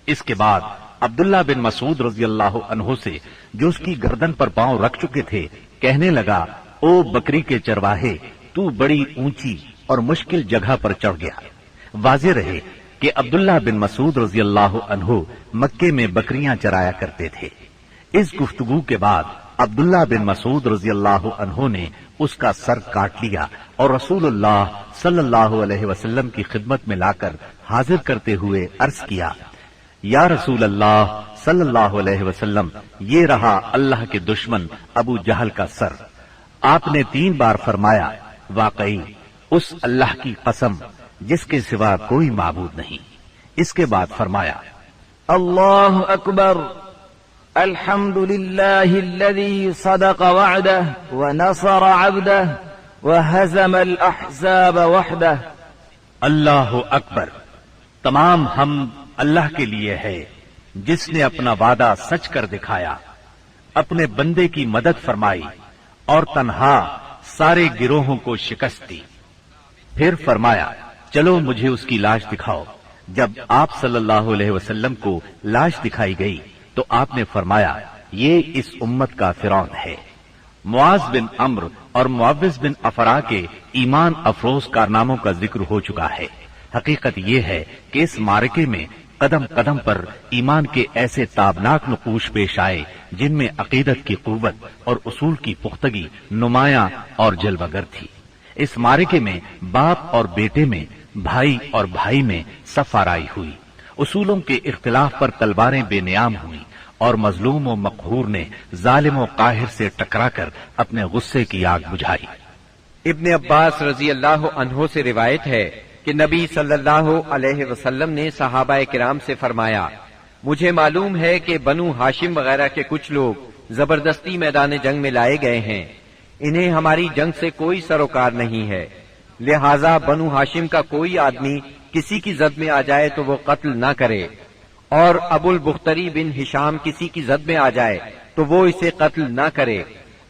اس کے بعد عبداللہ بن مسعود رضی اللہ عنہ سے جو اس کی گردن پر پاؤں رکھ چکے تھے کہنے لگا، او بکری کے چرواہے، تو بڑی اونچی اور مشکل جگہ پر چڑھ گیا۔ واضح رہے کہ عبداللہ بن مسعود رضی اللہ عنہ مکے میں بکریاں چرایا کرتے تھے۔ اس گفتگو کے بعد عبداللہ بن مسعود رضی اللہ عنہ نے اس کا سر کاٹ لیا اور رسول اللہ صلی اللہ علیہ وسلم کی خدمت میں لا کر حاضر کرتے ہوئے عرض کیا، یا رسول اللہ صلی اللہ علیہ وسلم، یہ رہا اللہ کے دشمن ابو جہل کا سر۔ آپ نے 3 بار فرمایا، واقعی اس اللہ کی قسم جس کے سوا کوئی معبود نہیں۔ اس کے بعد فرمایا، اللہ اکبر، الحمد للہ الذی صدق وعدہ ونصر عبدہ وہزم الاحزاب وحدہ۔ اللہ اکبر، تمام حمد اللہ کے لیے ہے جس نے اپنا وعدہ سچ کر دکھایا، اپنے بندے کی مدد فرمائی اور تنہا سارے گروہوں کو شکست دی۔ پھر فرمایا، چلو مجھے اس کی لاش دکھاؤ۔ جب آپ صلی اللہ علیہ وسلم کو لاش دکھائی گئی تو آپ نے فرمایا، یہ اس امت کا فرعون ہے۔ معاذ بن عمرو اور معوذ بن افرا کے ایمان افروز کارناموں کا ذکر ہو چکا ہے۔ حقیقت یہ ہے کہ اس معرکے میں قدم قدم پر ایمان کے ایسے تابناک نقوش پیش آئے جن میں عقیدت کی قوت اور اصول کی پختگی نمایاں اور جلوہ گر تھی۔ اس معرکے میں باپ اور بیٹے میں، بھائی اور بھائی میں صف آرائی ہوئی، اصولوں کے اختلاف پر تلواریں بے نیام ہوئیں اور مظلوم و مقہور نے ظالم و قاہر سے ٹکرا کر اپنے غصے کی آگ بجھائی۔ ابن عباس رضی اللہ عنہ سے روایت ہے کہ نبی صلی اللہ علیہ وسلم نے صحابہ کرام سے فرمایا، مجھے معلوم ہے کہ بنو ہاشم وغیرہ کے کچھ لوگ زبردستی میدان جنگ میں لائے گئے ہیں، انہیں ہماری جنگ سے کوئی سروکار نہیں ہے، لہذا بنو ہاشم کا کوئی آدمی کسی کی زد میں آ جائے تو وہ قتل نہ کرے، اور ابو البختری بن ہشام کسی کی زد میں آ جائے تو وہ اسے قتل نہ کرے،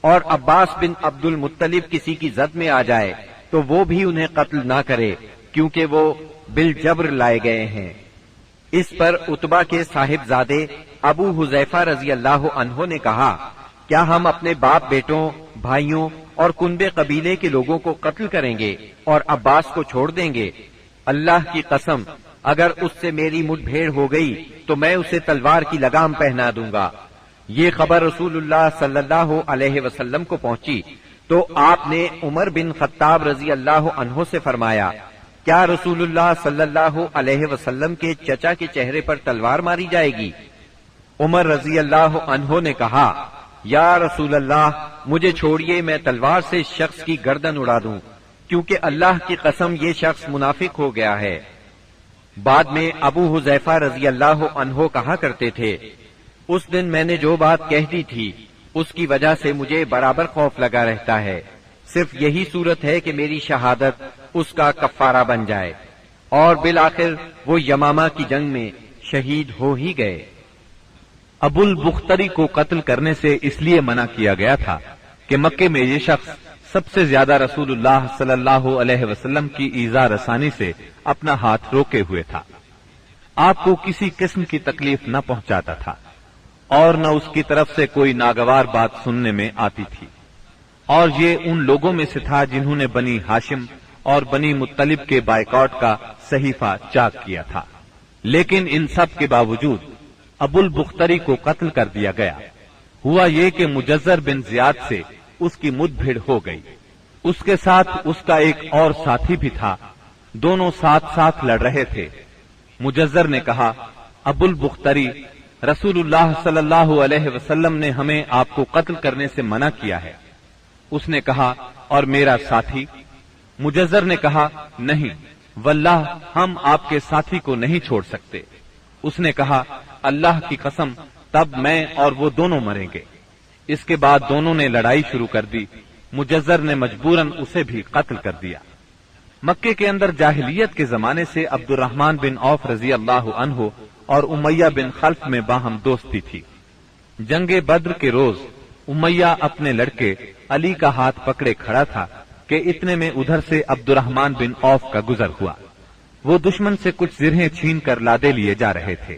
اور عباس بن عبد المطلب کسی کی زد میں آ جائے تو وہ بھی انہیں قتل نہ کرے، کیونکہ وہ بالجبر لائے گئے ہیں۔ اس پر عتبہ کے صاحبزادے ابو حذیفہ رضی اللہ عنہ نے کہا، کیا ہم اپنے باپ بیٹوں، بھائیوں اور کنبے قبیلے کے لوگوں کو قتل کریں گے اور عباس کو چھوڑ دیں گے؟ اللہ کی قسم، اگر اس سے میری مٹ بھیڑ ہو گئی تو میں اسے تلوار کی لگام پہنا دوں گا۔ یہ خبر رسول اللہ صلی اللہ علیہ وسلم کو پہنچی تو آپ نے عمر بن خطاب رضی اللہ عنہ سے فرمایا، کیا رسول اللہ صلی اللہ علیہ وسلم کے چچا کے چہرے پر تلوار ماری جائے گی؟ عمر رضی اللہ عنہ نے کہا، یا رسول اللہ، مجھے چھوڑیے، میں تلوار سے اس شخص کی گردن اڑا دوں، کیونکہ اللہ کی قسم یہ شخص منافق ہو گیا ہے۔ بعد میں ابو حذیفہ رضی اللہ عنہ کہا کرتے تھے، اس دن میں نے جو بات کہہ دی تھی اس کی وجہ سے مجھے برابر خوف لگا رہتا ہے، صرف یہی صورت ہے کہ میری شہادت اس کا کفارہ بن جائے، اور بالآخر وہ یمامہ کی جنگ میں شہید ہو ہی گئے۔ ابو البختری کو قتل کرنے سے اس لیے منع کیا گیا تھا کہ مکے میں یہ شخص سب سے زیادہ رسول اللہ صلی اللہ علیہ وسلم کی ایذا رسانی سے اپنا ہاتھ روکے ہوئے تھا، آپ کو کسی قسم کی تکلیف نہ پہنچاتا تھا اور نہ اس کی طرف سے کوئی ناگوار بات سننے میں آتی تھی، اور یہ ان لوگوں میں سے تھا جنہوں نے بنی ہاشم اور بنی مطلب کے بائیکاٹ کا صحیفہ چاک کیا تھا۔ لیکن ان سب کے باوجود ابو البختری کو قتل کر دیا گیا۔ ہوا یہ کہ مجزر بن زیاد سے اس کی مد بھیڑ ہو گئی، اس کے ساتھ اس کا ایک اور ساتھی بھی تھا، دونوں ساتھ ساتھ لڑ رہے تھے۔ مجزر نے کہا، ابو البختری، رسول اللہ صلی اللہ علیہ وسلم نے ہمیں آپ کو قتل کرنے سے منع کیا ہے۔ اس نے کہا، اور میرا ساتھی؟ مجزر نے کہا، نہیں واللہ ہم آپ کے ساتھی کو نہیں چھوڑ سکتے۔ اس نے کہا، اللہ کی قسم، تب میں اور وہ دونوں مریں گے۔ اس کے بعد دونوں نے لڑائی شروع کر دی، مجزر نے مجبوراً اسے بھی قتل کر دیا۔ مکے کے اندر جاہلیت کے زمانے سے عبد الرحمن بن عوف رضی اللہ عنہ اور امیہ بن خلف میں باہم دوستی تھی۔ جنگ بدر کے روز امیہ اپنے لڑکے علی کا ہاتھ پکڑے کھڑا تھا کہ اتنے میں ادھر سے عبد الرحمن بن عوف کا گزر ہوا۔ وہ دشمن سے کچھ زرہیں چھین کر لادے لیے جا رہے تھے۔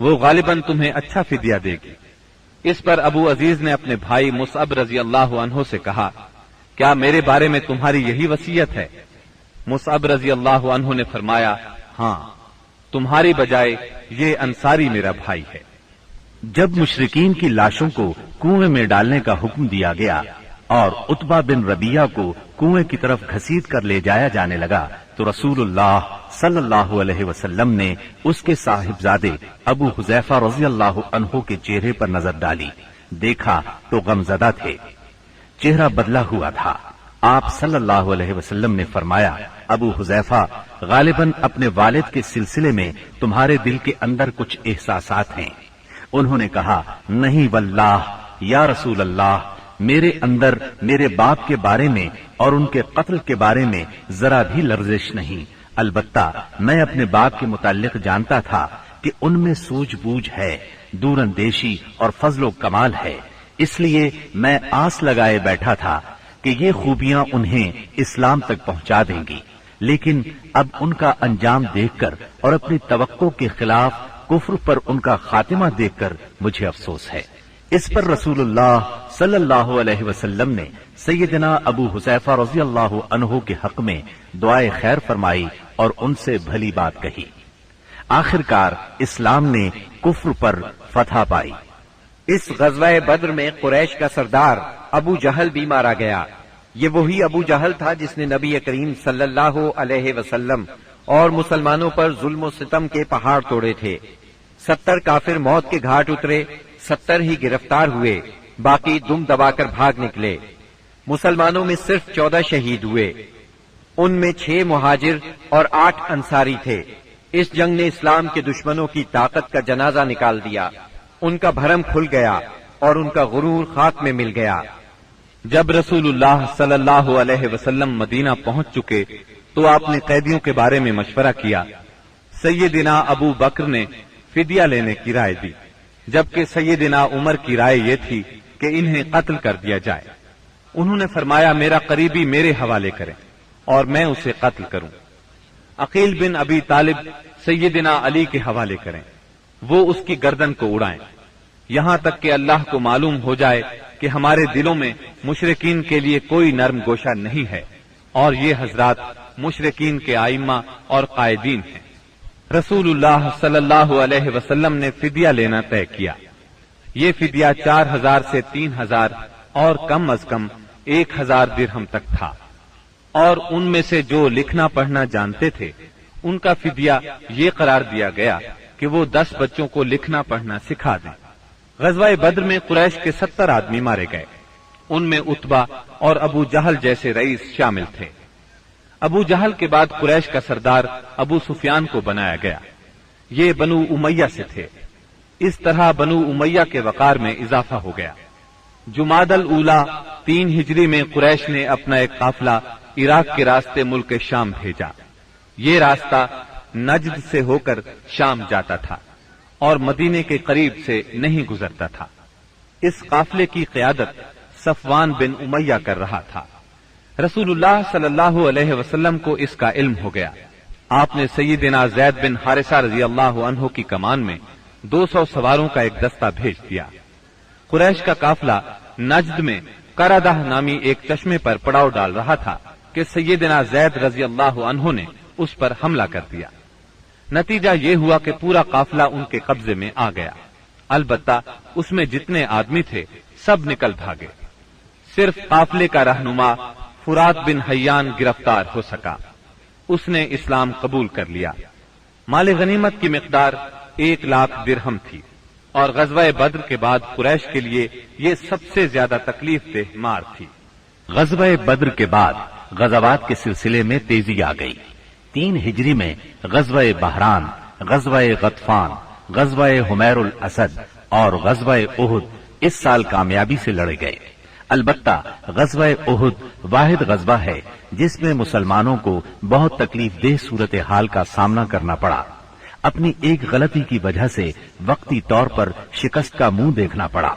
وہ غالباً تمہیں اچھا فدیہ دے گی۔ اس پر ابو عزیز نے اپنے بھائی مصعب رضی اللہ عنہ سے کہا، کیا میرے بارے میں تمہاری یہی وصیت ہے؟ مصعب رضی اللہ عنہ نے فرمایا، ہاں، تمہاری بجائے یہ انصاری میرا بھائی ہے۔ جب مشرکین کی لاشوں کو کنویں میں ڈالنے کا حکم دیا گیا اور عتبہ بن ربیعہ کو کنویں کی طرف گھسیٹ کر لے جایا جانے لگا تو رسول اللہ صلی اللہ علیہ وسلم نے اس کے صاحبزادے ابو حذیفہ رضی اللہ عنہ کے چہرے پر نظر ڈالی، دیکھا تو غمزدہ تھے، چہرہ بدلا ہوا تھا۔ آپ صلی اللہ علیہ وسلم نے فرمایا، ابو حذیفہ، غالباً اپنے والد کے سلسلے میں تمہارے دل کے اندر کچھ احساسات ہیں۔ انہوں نے کہا، نہیں واللہ یا رسول اللہ، میرے اندر میرے باپ کے بارے میں اور ان کے قتل کے بارے میں ذرا بھی لرزش نہیں، البتہ میں اپنے باپ کے متعلق جانتا تھا کہ ان میں سوجھ بوجھ ہے، دور اندیشی اور فضل و کمال ہے، اس لیے میں آس لگائے بیٹھا تھا کہ یہ خوبیاں انہیں اسلام تک پہنچا دیں گی، لیکن اب ان کا انجام دیکھ کر اور اپنی توقع کے خلاف کفر پر ان کا خاتمہ دیکھ کر مجھے افسوس ہے۔ اس پر رسول اللہ صلی اللہ علیہ وسلم نے سیدنا ابو حذیفہ رضی اللہ عنہ کے حق میں دعائے خیر فرمائی اور ان سے بھلی بات کہی۔ آخر کار اسلام نے کفر پر فتح پائی۔ اس غزوہ بدر میں قریش کا سردار ابو جہل بھی مارا گیا۔ یہ وہی ابو جہل تھا جس نے نبی کریم صلی اللہ علیہ وسلم اور مسلمانوں پر ظلم و ستم کے پہاڑ توڑے تھے۔ 70 کافر موت کے گھاٹ اترے، 70 ہی گرفتار ہوئے، باقی دم دبا کر بھاگ نکلے۔ مسلمانوں میں صرف 14 شہید ہوئے، ان میں 6 مہاجر اور 8 انصاری تھے۔ اس جنگ نے اسلام کے دشمنوں کی طاقت کا جنازہ نکال دیا، ان کا بھرم کھل گیا اور ان کا غرور خاک میں مل گیا۔ جب رسول اللہ صلی اللہ علیہ وسلم مدینہ پہنچ چکے تو آپ نے قیدیوں کے بارے میں مشورہ کیا۔ سیدنا ابو بکر نے فدیہ لینے کی رائے دی، جبکہ سیدنا عمر کی رائے یہ تھی کہ انہیں قتل کر دیا جائے۔ انہوں نے فرمایا، میرا قریبی میرے حوالے کریں اور میں اسے قتل کروں۔ عقیل بن ابی طالب سیدنا علی کے حوالے کریں، وہ اس کی گردن کو اڑائیں، یہاں تک کہ اللہ کو معلوم ہو جائے کہ ہمارے دلوں میں مشرکین کے لیے کوئی نرم گوشہ نہیں ہے، اور یہ حضرات مشرکین کے ائمہ اور قائدین ہیں۔ رسول اللہ صلی اللہ علیہ وسلم نے فدیہ لینا طے کیا۔ یہ فدیہ 4000 سے 3000 اور کم از کم 1000 درہم تک تھا، اور ان میں سے جو لکھنا پڑھنا جانتے تھے ان کا فدیہ یہ قرار دیا گیا کہ وہ 10 بچوں کو لکھنا پڑھنا سکھا دیں۔ غزوہ بدر میں قریش کے 70 آدمی مارے گئے، ان میں عتبہ اور ابو جہل جیسے رئیس شامل تھے۔ ابو جہل کے بعد قریش کا سردار ابو سفیان کو بنایا گیا، یہ بنو امیہ سے تھے۔ اس طرح بنو امیہ کے وقار میں اضافہ ہو گیا۔ جمادی الاولیٰ 3 ہجری میں قریش نے اپنا ایک قافلہ عراق کے راستے ملک شام بھیجا۔ یہ راستہ نجد سے ہو کر شام جاتا تھا اور مدینے کے قریب سے نہیں گزرتا تھا۔ اس قافلے کی قیادت صفوان بن امیہ کر رہا تھا۔ رسول اللہ صلی اللہ علیہ وسلم کو اس کا علم ہو گیا۔ آپ نے سیدنا زید بن حارثہ رضی اللہ عنہ کی کمان میں 200 سواروں کا ایک دستہ بھیج دیا۔ قریش کا قافلہ نجد میں قردہ نامی ایک چشمے پر پڑاؤ ڈال رہا تھا کہ سیدنا زید رضی اللہ عنہ نے اس پر حملہ کر دیا۔ نتیجہ یہ ہوا کہ پورا قافلہ ان کے قبضے میں آ گیا، البتہ اس میں جتنے آدمی تھے سب نکل بھاگے۔ صرف قافلے کا رہنما فرات بن حیان گرفتار ہو سکا، اس نے اسلام قبول کر لیا۔ مال غنیمت کی مقدار 1,00,000 درہم تھی، اور غزوہ بدر کے بعد قریش کے لیے یہ سب سے زیادہ تکلیف دہ مار تھی۔ غزوہ بدر کے بعد غزوات کے سلسلے میں تیزی آ گئی۔ 3 ہجری میں غزوہ بحران، غزوہ غطفان، غزوہ حمیر الاسد اور غزوہ احد اس سال کامیابی سے لڑے گئے۔ البتہ غزوہ احد واحد غزوہ ہے جس میں مسلمانوں کو بہت تکلیف دہ صورتحال کا سامنا کرنا پڑا۔ اپنی ایک غلطی کی وجہ سے وقتی طور پر شکست کا منہ دیکھنا پڑا۔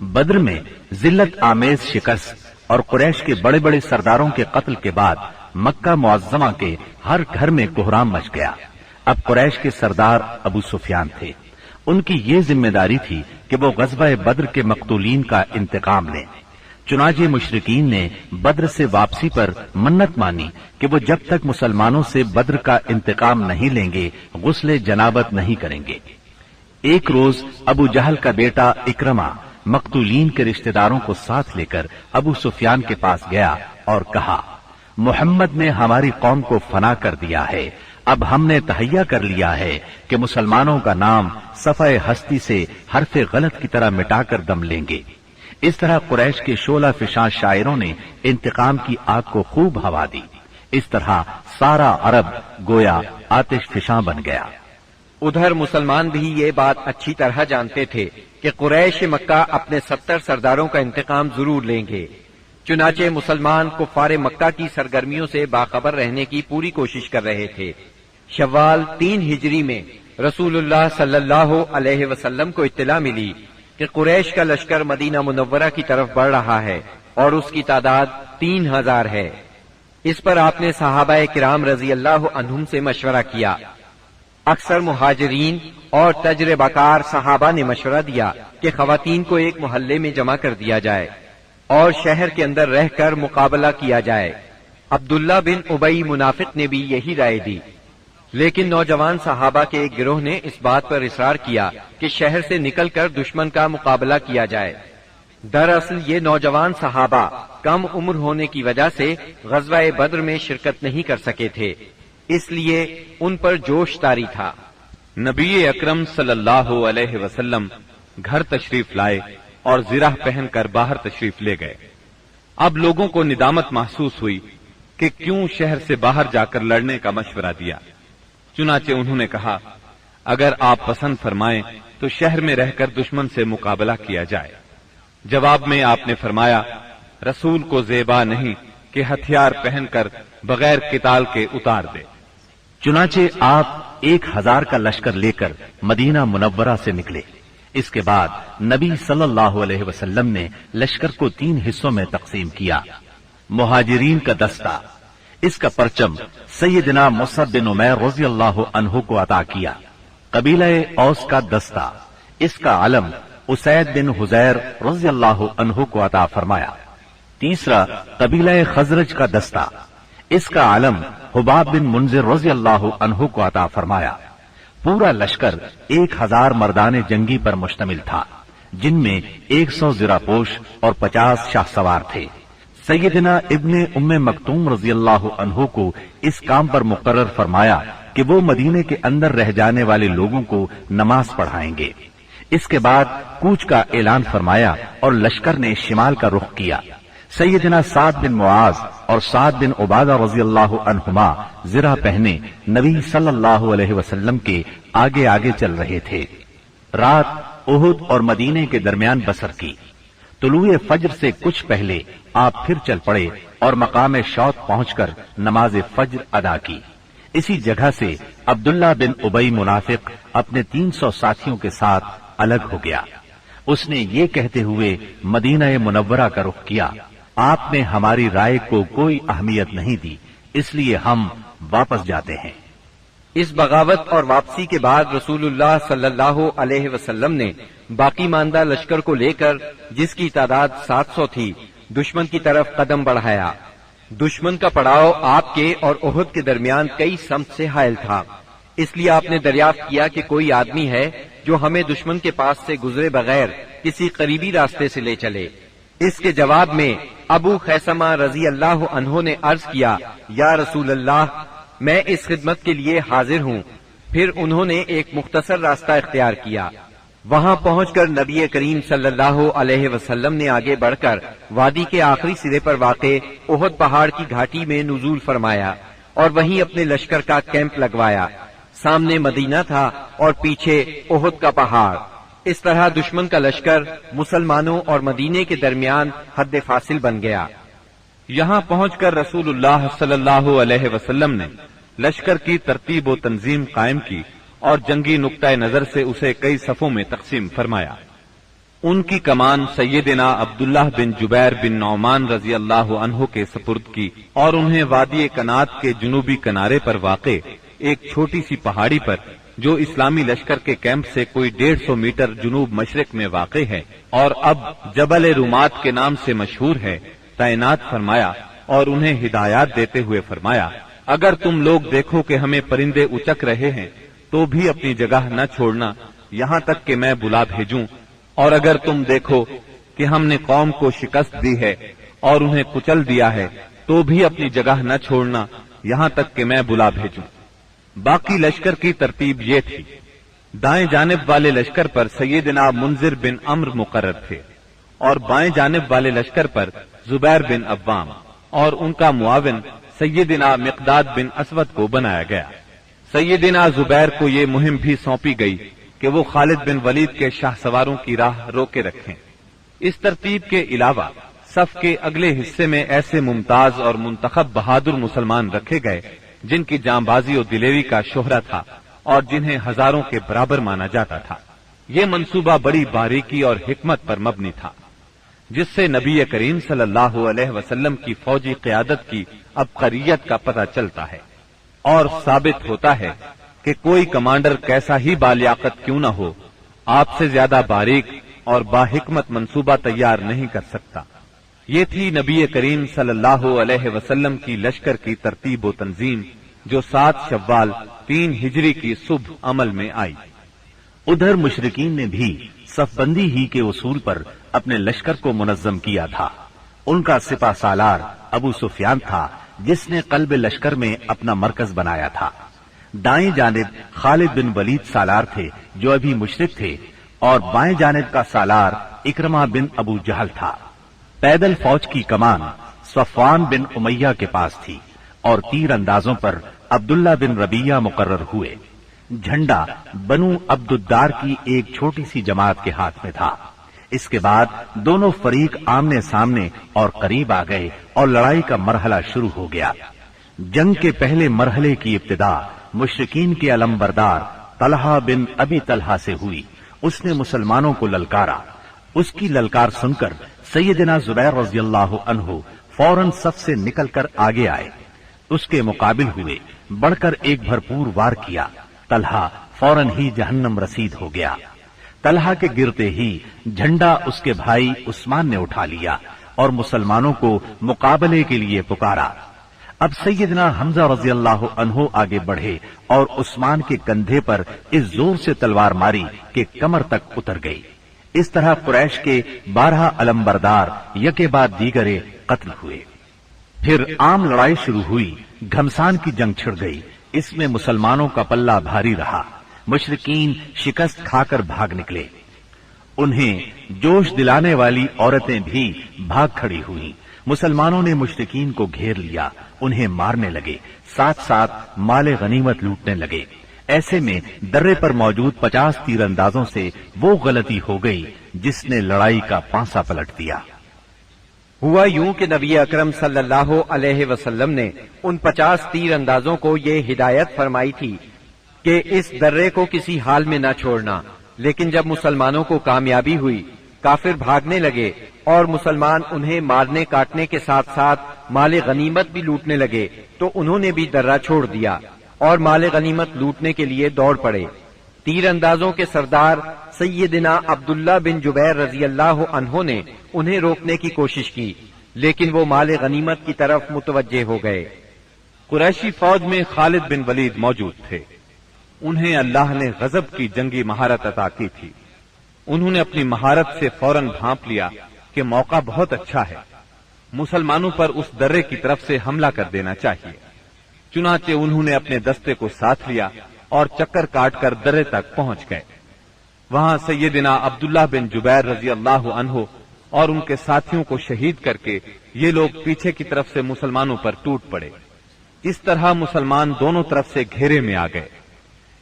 بدر میں ذلت آمیز شکست اور قریش کے بڑے بڑے سرداروں کے قتل کے بعد مکہ معظمہ کے ہر گھر میں کوہرام مچ گیا۔ اب قریش کے سردار ابو سفیان تھے ان کی یہ ذمہ داری تھی کہ وہ غزوہ بدر کے مقتولین کا انتقام لیں۔ چنانچہ مشرکین نے بدر سے واپسی پر منت مانی کہ وہ جب تک مسلمانوں سے بدر کا انتقام نہیں لیں گے غسل جنابت نہیں کریں گے۔ ایک روز ابو جہل کا بیٹا اکرمہ مقتولین کے رشتہ داروں کو ساتھ لے کر ابو سفیان کے پاس گیا اور کہا، محمد نے ہماری قوم کو فنا کر دیا ہے، اب ہم نے تہیہ کر لیا ہے کہ مسلمانوں کا نام صفحہ ہستی سے حرف غلط کی طرح مٹا کر دم لیں گے۔ اس طرح قریش کے شعلہ فشاں شاعروں نے انتقام کی آگ کو خوب ہوا دی۔ اس طرح سارا عرب گویا آتش فشاں بن گیا۔ ادھر مسلمان بھی یہ بات اچھی طرح جانتے تھے کہ قریش مکہ اپنے 70 سرداروں کا انتقام ضرور لیں گے۔ چنانچہ مسلمان کفار مکہ کی سرگرمیوں سے باخبر رہنے کی پوری کوشش کر رہے تھے۔ شوال 3 ہجری میں رسول اللہ صلی اللہ علیہ وسلم کو اطلاع ملی کہ قریش کا لشکر مدینہ منورہ کی طرف بڑھ رہا ہے اور اس کی تعداد 3000 ہے۔ اس پر آپ نے صحابہ کرام رضی اللہ عنہم سے مشورہ کیا۔ اکثر مہاجرین اور تجربہ کار صحابہ نے مشورہ دیا کہ خواتین کو ایک محلے میں جمع کر دیا جائے اور شہر کے اندر رہ کر مقابلہ کیا جائے۔ عبداللہ بن ابی منافق نے بھی یہی رائے دی، لیکن نوجوان صحابہ کے ایک گروہ نے اس بات پر اصرار کیا کہ شہر سے نکل کر دشمن کا مقابلہ کیا جائے۔ دراصل یہ نوجوان صحابہ کم عمر ہونے کی وجہ سے غزوہ بدر میں شرکت نہیں کر سکے تھے، اس لیے ان پر جوش طاری تھا۔ نبی اکرم صلی اللہ علیہ وسلم گھر تشریف لائے اور زرہ پہن کر باہر تشریف لے گئے۔ اب لوگوں کو ندامت محسوس ہوئی کہ کیوں شہر سے باہر جا کر لڑنے کا مشورہ دیا۔ چنانچہ انہوں نے کہا، اگر آپ پسند فرمائیں تو شہر میں رہ کر دشمن سے مقابلہ کیا جائے۔ جواب میں آپ نے فرمایا، رسول کو زیبا نہیں کہ ہتھیار پہن کر بغیر قتال کے اتار دے۔ چنانچہ آپ 1000 کا لشکر لے کر مدینہ منورہ سے نکلے۔ اس کے بعد نبی صلی اللہ علیہ وسلم نے لشکر کو 3 حصوں میں تقسیم کیا۔ مہاجرین کا دستہ، اس کا پرچم سیدنا مصعب بن عمیر رضی اللہ عنہ کو عطا کیا۔ قبیلہ اوس کا دستہ، اس کا علم اسید بن حذیر رضی اللہ عنہ کو عطا فرمایا۔ تیسرا قبیلہ خزرج کا دستہ، اس کا علم حباب بن منذر رضی اللہ عنہ کو عطا فرمایا۔ پورا لشکر 1000 مردان جنگی پر مشتمل تھا، جن میں 100 زرہ پوش اور 50 شاہ سوار تھے۔ سیدنا ابن ام مکتوم رضی اللہ عنہ کو اس کام پر مقرر فرمایا کہ وہ مدینے کے اندر رہ جانے والے لوگوں کو نماز پڑھائیں گے۔ اس کے بعد کوچ کا اعلان فرمایا اور لشکر نے شمال کا رخ کیا۔ سیدنا سعد بن معاذ اور سعد بن عبادہ رضی اللہ عنہما زرہ پہنے نبی صلی اللہ علیہ وسلم کے آگے آگے چل رہے تھے۔ رات احد اور مدینے کے درمیان بسر کی۔ طلوع فجر سے کچھ پہلے آپ پھر چل پڑے اور مقام شوط پہنچ کر نماز فجر ادا کی۔ اسی جگہ سے عبداللہ بن ابی منافق اپنے 300 ساتھیوں کے ساتھ الگ ہو گیا۔ اس نے یہ کہتے ہوئے مدینہ منورہ کا رخ کیا، آپ نے ہماری رائے کو کوئی اہمیت نہیں دی، اس لیے ہم واپس جاتے ہیں۔ اس بغاوت اور واپسی کے بعد رسول اللہ صلی اللہ علیہ وسلم نے باقی ماندہ لشکر کو لے کر، جس کی تعداد 700 تھی، دشمن کی طرف قدم بڑھایا۔ دشمن کا پڑاؤ آپ کے اور احد کے درمیان کئی سمت سے حائل تھا، اس لیے آپ نے دریافت کیا کہ کوئی آدمی ہے جو ہمیں دشمن کے پاس سے گزرے بغیر کسی قریبی راستے سے لے چلے۔ اس کے جواب میں ابو خیثمہ رضی اللہ عنہ نے عرض کیا، یا رسول اللہ، میں اس خدمت کے لیے حاضر ہوں۔ پھر انہوں نے ایک مختصر راستہ اختیار کیا۔ وہاں پہنچ کر نبی کریم صلی اللہ علیہ وسلم نے آگے بڑھ کر وادی کے آخری سرے پر واقع احد پہاڑ کی گھاٹی میں نزول فرمایا اور وہیں اپنے لشکر کا کیمپ لگوایا۔ سامنے مدینہ تھا اور پیچھے احد کا پہاڑ۔ اس طرح دشمن کا لشکر مسلمانوں اور مدینے کے درمیان حد فاصل بن گیا۔ یہاں پہنچ کر رسول اللہ صلی اللہ علیہ وسلم نے لشکر کی ترتیب و تنظیم قائم کی اور جنگی نقطۂ نظر سے اسے کئی صفوں میں تقسیم فرمایا۔ ان کی کمان سیدنا عبداللہ بن جبیر بن نعمان رضی اللہ عنہ کے سپرد کی اور انہیں وادی کنات کے جنوبی کنارے پر واقع ایک چھوٹی سی پہاڑی پر جو اسلامی لشکر کے کیمپ سے کوئی 150 میٹر جنوب مشرق میں واقع ہے اور اب جبل رومات کے نام سے مشہور ہے، تعینات فرمایا اور انہیں ہدایات دیتے ہوئے فرمایا، اگر تم لوگ دیکھو کہ ہمیں پرندے اچک رہے ہیں تو بھی اپنی جگہ نہ چھوڑنا یہاں تک کہ میں بلا بھیجوں، اور اگر تم دیکھو کہ ہم نے قوم کو شکست دی ہے اور انہیں کچل دیا ہے تو بھی اپنی جگہ نہ چھوڑنا یہاں تک کہ میں بلا بھیجوں۔ باقی لشکر کی ترتیب یہ تھی، دائیں جانب والے لشکر پر سیدنا منذر بن عمرو مقرر تھے اور بائیں جانب والے لشکر پر زبیر بن عوام اور ان کا معاون سیدنا مقداد بن اسود کو بنایا گیا۔ سیدنا زبیر کو یہ مہم بھی سونپی گئی کہ وہ خالد بن ولید کے شاہ سواروں کی راہ روکے رکھیں۔ اس ترتیب کے علاوہ صف کے اگلے حصے میں ایسے ممتاز اور منتخب بہادر مسلمان رکھے گئے جن کی جانبازی و دلیری کا شہرہ تھا اور جنہیں ہزاروں کے برابر مانا جاتا تھا۔ یہ منصوبہ بڑی باریکی اور حکمت پر مبنی تھا، جس سے نبی کریم صلی اللہ علیہ وسلم کی فوجی قیادت کی عبقریت کا پتہ چلتا ہے اور ثابت ہوتا ہے کہ کوئی کمانڈر کیسا ہی بالیاقت کیوں نہ ہو، آپ سے زیادہ باریک اور باحکمت منصوبہ تیار نہیں کر سکتا۔ یہ تھی نبی کریم صلی اللہ علیہ وسلم کی لشکر کی ترتیب و تنظیم جو 7 شوال 3 ہجری کی صبح عمل میں آئی۔ ادھر مشرکین نے بھی صف بندی ہی کے اصول پر اپنے لشکر کو منظم کیا تھا۔ ان کا سپہ سالار ابو سفیان تھا جس نے قلب لشکر میں اپنا مرکز بنایا تھا۔ دائیں جانب خالد بن ولید سالار تھے جو ابھی مشرک تھے، اور بائیں جانب کا سالار اکرمہ بن ابو جہل تھا۔ پیدل فوج کی کمان صفوان بن امیہ کے پاس تھی اور تیر اندازوں پر عبداللہ بن ربیہ مقرر ہوئے۔ جھنڈا بنو عبد الدار کی ایک چھوٹی سی جماعت کے ہاتھ میں تھا۔ اس کے بعد دونوں فریق آمنے سامنے اور قریب آ گئے اور لڑائی کا مرحلہ شروع ہو گیا۔ جنگ کے پہلے مرحلے کی ابتدا مشرکین کے علمبردار طلحہ بن ابی طلحہ سے ہوئی۔ اس نے مسلمانوں کو للکارا۔ اس کی للکار سن کر سیدنا زبیر رضی اللہ عنہ فوراً صف سے نکل کر آگے آئے، اس کے مقابل ہوئے، بڑھ کر ایک بھرپور وار کیا۔ طلحہ فوراً ہی جہنم رسید ہو گیا۔ طلحہ کے گرتے ہی جھنڈا اس کے بھائی عثمان نے اٹھا لیا اور مسلمانوں کو مقابلے کے لیے پکارا۔ اب سیدنا حمزہ رضی اللہ عنہ آگے بڑھے اور عثمان کے کندھے پر اس زور سے تلوار ماری کہ کمر تک اتر گئی۔ اس طرح قریش کے 12 علمبردار یکے بعد دیگرے قتل ہوئے۔ پھر عام لڑائی شروع ہوئی۔ گھمسان کی جنگ چھڑ گئی۔ اس میں مسلمانوں کا پلہ بھاری رہا۔ مشرکین شکست کھا کر بھاگ نکلے۔ انہیں جوش دلانے والی عورتیں بھی بھاگ کھڑی ہوئیں۔ مسلمانوں نے مشرکین کو گھیر لیا، انہیں مارنے لگے، ساتھ ساتھ مال غنیمت لوٹنے لگے۔ ایسے میں درے پر موجود 50 تیر اندازوں سے وہ غلطی ہو گئی جس نے لڑائی کا پانسا پلٹ دیا۔ ہوا یوں کہ نبی اکرم صلی اللہ علیہ وسلم نے ان 50 تیر اندازوں کو یہ ہدایت فرمائی تھی کہ اس درے کو کسی حال میں نہ چھوڑنا، لیکن جب مسلمانوں کو کامیابی ہوئی، کافر بھاگنے لگے اور مسلمان انہیں مارنے کاٹنے کے ساتھ ساتھ مال غنیمت بھی لوٹنے لگے تو انہوں نے بھی درہ چھوڑ دیا اور مال غنیمت لوٹنے کے لیے دوڑ پڑے۔ تیر اندازوں کے سردار سیدنا عبداللہ بن جبیر رضی اللہ عنہ نے انہیں روکنے کی کوشش کی، لیکن وہ مال غنیمت کی طرف متوجہ ہو گئے۔ قریشی فوج میں خالد بن ولید موجود تھے۔ انہیں اللہ نے غضب کی جنگی مہارت عطا کی تھی۔ انہوں نے اپنی مہارت سے فوراً بھانپ لیا کہ موقع بہت اچھا ہے، مسلمانوں پر اس درے کی طرف سے حملہ کر دینا چاہیے۔ چنانچہ انہوں نے اپنے دستے کو ساتھ لیا اور چکر کاٹ کر درے تک پہنچ گئے۔ وہاں سیدنا عبداللہ بن جبیر رضی اللہ عنہ اور ان کے ساتھیوں کو شہید کر کے یہ لوگ پیچھے کی طرف سے مسلمانوں پر ٹوٹ پڑے۔ اس طرح مسلمان دونوں طرف سے گھیرے میں آ گئے۔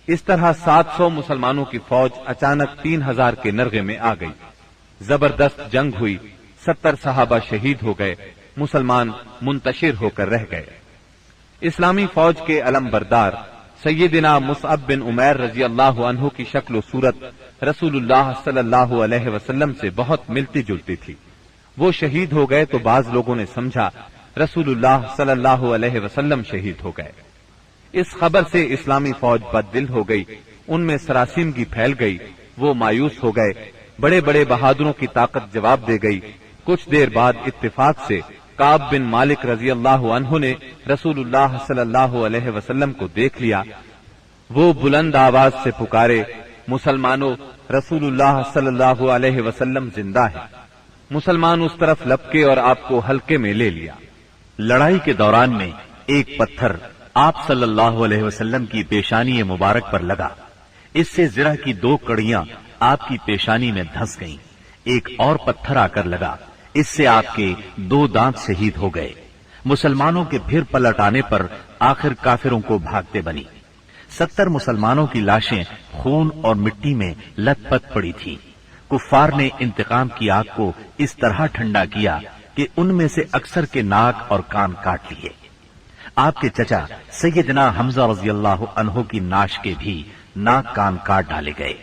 اس طرح 700 مسلمانوں کی فوج اچانک 3000 کے نرغے میں آ گئی۔ زبردست جنگ ہوئی، 70 صحابہ شہید ہو گئے، مسلمان منتشر ہو کر رہ گئے۔ اسلامی فوج کے علمبردار سیدنا مصعب بن عمیر رضی اللہ عنہ کی شکل و صورت رسول اللہ صلی اللہ علیہ وسلم سے بہت ملتی جلتی تھی۔ وہ شہید ہو گئے تو بعض لوگوں نے سمجھا رسول اللہ صلی اللہ علیہ وسلم شہید ہو گئے۔ اس خبر سے اسلامی فوج بد دل ہو گئی، ان میں سراسیمگی پھیل گئی، وہ مایوس ہو گئے، بڑے بڑے بہادروں کی طاقت جواب دے گئی۔ کچھ دیر بعد اتفاق سے کعب بن مالک رضی اللہ عنہ نے رسول اللہ صلی اللہ علیہ وسلم کو دیکھ لیا۔ وہ بلند آواز سے پکارے، مسلمانوں، رسول اللہ صلی اللہ علیہ وسلم زندہ ہے۔ مسلمان اس طرف لپکے اور آپ کو حلقے میں لے لیا۔ لڑائی کے دوران میں ایک پتھر آپ صلی اللہ علیہ وسلم کی پیشانی مبارک پر لگا، اس سے زرہ کی 2 کڑیاں آپ کی پیشانی میں دھنس گئیں۔ ایک اور پتھر آ کر لگا، اس سے آپ کے 2 دانت شہید ہو گئے۔ مسلمانوں کے پھر پلٹ آنے پر آخر کافروں کو بھاگتے بنی۔ 70 مسلمانوں کی لاشیں خون اور مٹی میں لت پت پڑی تھی۔ کفار نے انتقام کی آگ کو اس طرح ٹھنڈا کیا کہ ان میں سے اکثر کے ناک اور کان کاٹ لیے۔ آپ کے چچا سیدنا حمزہ رضی اللہ عنہ کی ناش کے بھی ناک کان کاٹ ڈالے گئے۔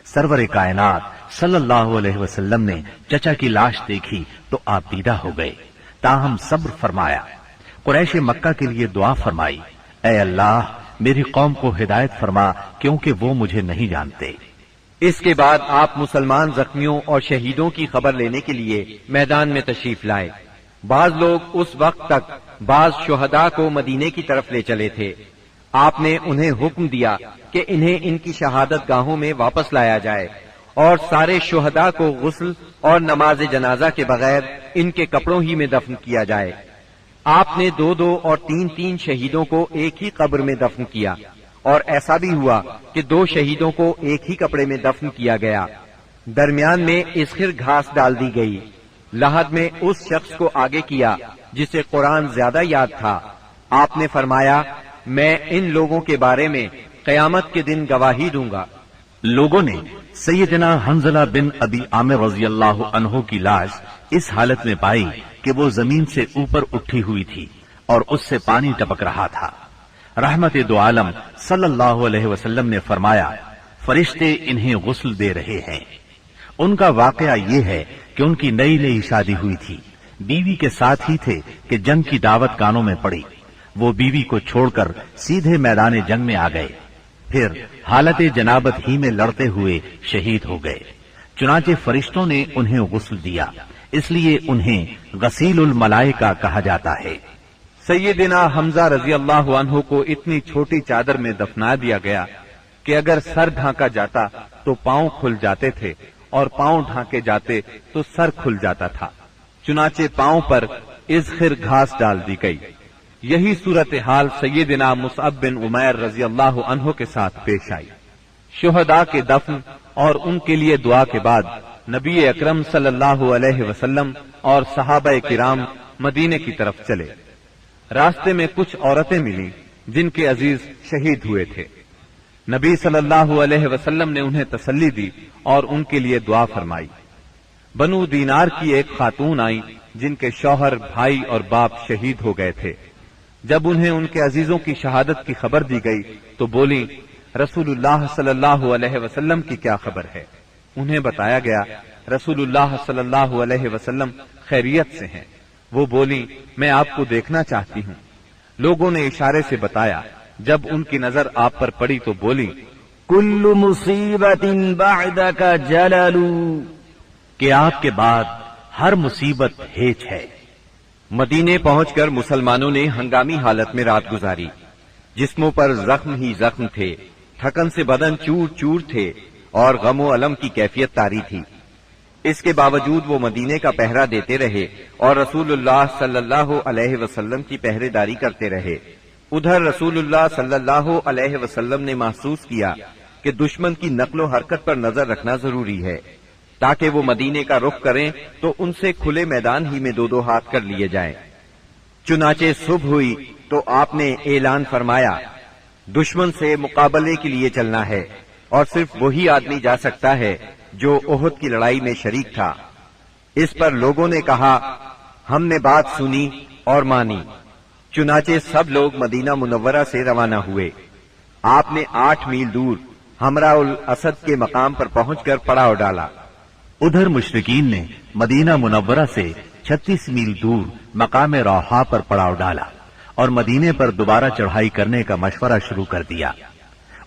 سرور کائنات صلی اللہ علیہ وسلم نے چچا کی لاش دیکھی تو آپ پیدا ہو گئے، تاہم صبر فرمایا۔ قریش مکہ کے لیے دعا فرمائی، اے اللہ میری قوم کو ہدایت فرما کیونکہ وہ مجھے نہیں جانتے۔ اس کے بعد آپ مسلمان زخمیوں اور شہیدوں کی خبر لینے کے لیے میدان میں تشریف لائے۔ بعض لوگ اس وقت تک بعض شہداء کو مدینے کی طرف لے چلے تھے۔ آپ نے انہیں حکم دیا کہ انہیں ان کی شہادت گاہوں میں واپس لایا جائے اور سارے شہداء کو غسل اور نماز جنازہ کے بغیر ان کے کپڑوں ہی میں دفن کیا جائے۔ آپ نے 2 اور 3 شہیدوں کو ایک ہی قبر میں دفن کیا، اور ایسا بھی ہوا کہ 2 شہیدوں کو ایک ہی کپڑے میں دفن کیا گیا۔ درمیان میں اسخر گھاس ڈال دی گئی۔ لحد میں اس شخص کو آگے کیا جسے قرآن زیادہ یاد تھا۔ آپ نے فرمایا، میں ان لوگوں کے بارے میں قیامت کے دن گواہی دوں گا۔ لوگوں نے سیدنا حنظلہ بن ابی عامر رضی اللہ عنہ کی لاش اس حالت میں پائی کہ وہ زمین سے اوپر اٹھی ہوئی تھی اور اس سے پانی ٹپک رہا تھا۔ رحمت دو عالم صلی اللہ علیہ وسلم نے فرمایا، فرشتے انہیں غسل دے رہے ہیں۔ ان کا واقعہ یہ ہے کہ ان کی نئی شادی ہوئی تھی، بیوی کے ساتھ ہی تھے کہ جنگ کی دعوت کانوں میں پڑی۔ وہ بیوی کو چھوڑ کر سیدھے میدان جنگ میں آ گئے، پھر حالت جنابت ہی میں لڑتے ہوئے شہید ہو گئے۔ چنانچہ فرشتوں نے انہیں غسل دیا، اس لیے انہیں غسیل الملائکہ کہا جاتا ہے۔ سیدنا حمزہ رضی اللہ عنہ کو اتنی چھوٹی چادر میں دفنا دیا گیا کہ اگر سر ڈھانکا جاتا تو پاؤں کھل جاتے تھے اور پاؤں ڈھانکے جاتے تو سر کھل جاتا تھا۔ چنانچہ پاؤں پر اذخر گھاس ڈال دی گئی۔ یہی صورتحال سیدنا مصعب بن عمیر رضی اللہ عنہ کے ساتھ پیش آئی۔ شہداء کے دفن اور ان کے لیے دعا کے بعد نبی اکرم صلی اللہ علیہ وسلم اور صحابہ کرام مدینے کی طرف چلے۔ راستے میں کچھ عورتیں ملیں جن کے عزیز شہید ہوئے تھے۔ نبی صلی اللہ علیہ وسلم نے انہیں تسلی دی اور ان کے لیے دعا فرمائی۔ بنو دینار کی ایک خاتون آئی جن کے شوہر، بھائی اور باپ شہید ہو گئے تھے۔ جب انہیں ان کے عزیزوں کی شہادت کی خبر دی گئی تو بولی، رسول اللہ صلی اللہ علیہ وسلم کی کیا خبر ہے؟ انہیں بتایا گیا رسول اللہ صلی اللہ علیہ وسلم خیریت سے ہیں۔ وہ بولی، میں آپ کو دیکھنا چاہتی ہوں۔ لوگوں نے اشارے سے بتایا۔ جب ان کی نظر آپ پر پڑی تو بولی، کل مصیبت بعدک جلل، کہ آپ کے بعد ہر مصیبت ہیچ ہے۔ مدینے پہنچ کر مسلمانوں نے ہنگامی حالت میں رات گزاری۔ جسموں پر زخم ہی زخم تھے، تھکن سے بدن چور چور تھے اور غم و الم کی کیفیت طاری تھی۔ اس کے باوجود وہ مدینے کا پہرا دیتے رہے اور رسول اللہ صلی اللہ علیہ وسلم کی پہرے داری کرتے رہے۔ ادھر رسول اللہ صلی اللہ علیہ وسلم نے محسوس کیا کہ دشمن کی نقل و حرکت پر نظر رکھنا ضروری ہے تاکہ وہ مدینے کا رخ کریں تو ان سے کھلے میدان ہی میں 2 ہاتھ کر لیے جائیں۔ چنانچہ صبح ہوئی تو آپ نے اعلان فرمایا، دشمن سے مقابلے کے لیے چلنا ہے اور صرف وہی آدمی جا سکتا ہے جو احد کی لڑائی میں شریک تھا۔ اس پر لوگوں نے کہا، ہم نے بات سنی اور مانی۔ چنانچہ سب لوگ مدینہ منورہ سے روانہ ہوئے۔ آپ نے 8 میل دور حمراء الاسد کے مقام پر پہنچ کر پڑاؤ ڈالا۔ ادھر مشرکین نے مدینہ منورہ سے 36 میل دور مقام روحا پر پڑاؤ ڈالا اور مدینے پر دوبارہ چڑھائی کرنے کا مشورہ شروع کر دیا۔